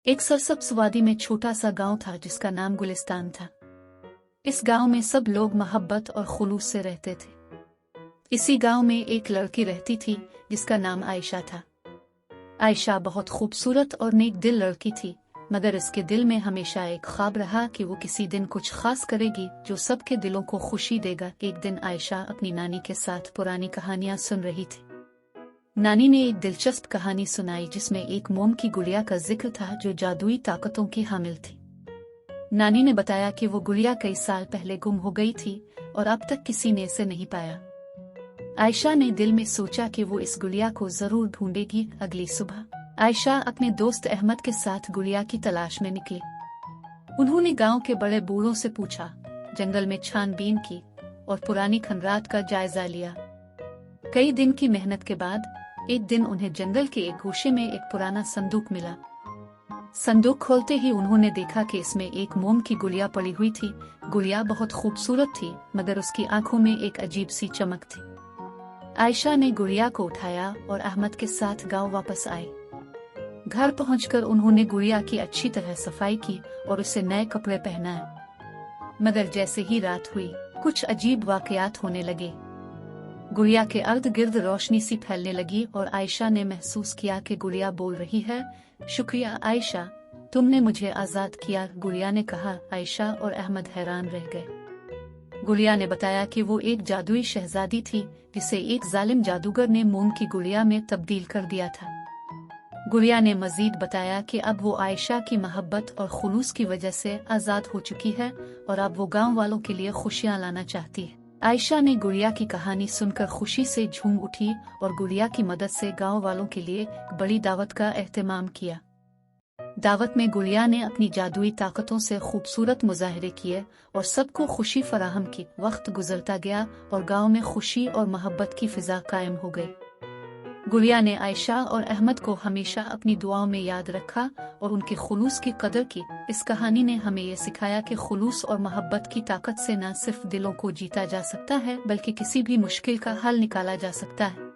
एक सरसब्ज वादी में छोटा सा गांव था जिसका नाम गुलिस्तान था। इस गांव में सब लोग मोहब्बत और खुलूस से रहते थे। इसी गांव में एक लड़की रहती थी जिसका नाम आयशा था। आयशा बहुत खूबसूरत और नेक दिल लड़की थी, मगर इसके दिल में हमेशा एक ख्वाब रहा कि वो किसी दिन कुछ खास करेगी जो सबके दिलों को खुशी देगा। एक दिन आयशा अपनी नानी के साथ पुरानी कहानियां सुन रही थी। नानी ने एक दिलचस्प कहानी सुनाई जिसमें एक मोम की गुड़िया का जिक्र था जो जादुई ताकतों की हामिल थी। नानी ने बताया कि वो गुड़िया कई साल पहले गुम हो गई थी और अब तक किसी ने इसे नहीं पाया। आयशा ने दिल में सोचा कि वो इस गुड़िया को जरूर ढूंढेगी। अगली सुबह आयशा अपने दोस्त अहमद के साथ गुड़िया की तलाश में निकली। उन्होंने गांव के बड़े बूढ़ों से पूछा, जंगल में छानबीन की और पुरानी खंडरात का जायजा लिया। कई दिन की मेहनत के बाद एक दिन उन्हें जंगल के एक गोशे में एक पुराना संदूक मिला। संदूक खोलते ही उन्होंने देखा कि इसमें एक मोम की गुड़िया पड़ी हुई थी। गुड़िया बहुत खूबसूरत थी, मगर उसकी आंखों में एक अजीब सी चमक थी। आयशा ने गुड़िया को उठाया और अहमद के साथ गांव वापस आए। घर पहुंचकर उन्होंने गुड़िया की अच्छी तरह सफाई की और उसे नए कपड़े पहनाए। मगर जैसे ही रात हुई, कुछ अजीब वाकयात होने लगे। गुड़िया के अर्द गिर्द रोशनी सी फैलने लगी और आयशा ने महसूस किया कि गुड़िया बोल रही है, शुक्रिया आयशा, तुमने मुझे आजाद किया। गुड़िया ने कहा। आयशा और अहमद हैरान रह गए। गुड़िया ने बताया कि वो एक जादुई शहजादी थी जिसे एक जालिम जादूगर ने मोम की गुड़िया में तब्दील कर दिया था। गुड़िया ने मजीद बताया कि अब वो आयशा की मोहब्बत और खुलूस की वजह से आजाद हो चुकी है और अब वो गांव वालों के लिए खुशियां लाना चाहती है। आयशा ने गुड़िया की कहानी सुनकर खुशी से झूम उठी और गुड़िया की मदद से गांव वालों के लिए बड़ी दावत का एहतमाम किया। दावत में गुड़िया ने अपनी जादुई ताकतों से खूबसूरत मुजाहरे किए और सबको खुशी फराहम की। वक्त गुजरता गया और गांव में खुशी और मोहब्बत की फिजा कायम हो गई। गुड़िया ने आयशा और अहमद को हमेशा अपनी दुआओं में याद रखा और उनके खुलूस की कदर की। इस कहानी ने हमें ये सिखाया कि खुलूस और मोहब्बत की ताकत से न सिर्फ दिलों को जीता जा सकता है बल्कि किसी भी मुश्किल का हल निकाला जा सकता है।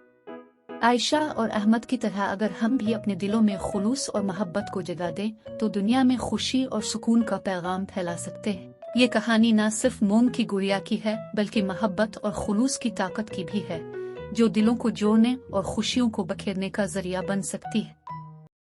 आयशा और अहमद की तरह अगर हम भी अपने दिलों में खुलूस और मोहब्बत को जगा दें तो दुनिया में खुशी और सुकून का पैगाम फैला सकते हैं। ये कहानी न सिर्फ मोम की गुड़िया की है बल्कि मोहब्बत और खुलूस की ताकत की भी है, जो दिलों को जोड़ने और खुशियों को बखेरने का जरिया बन सकती है।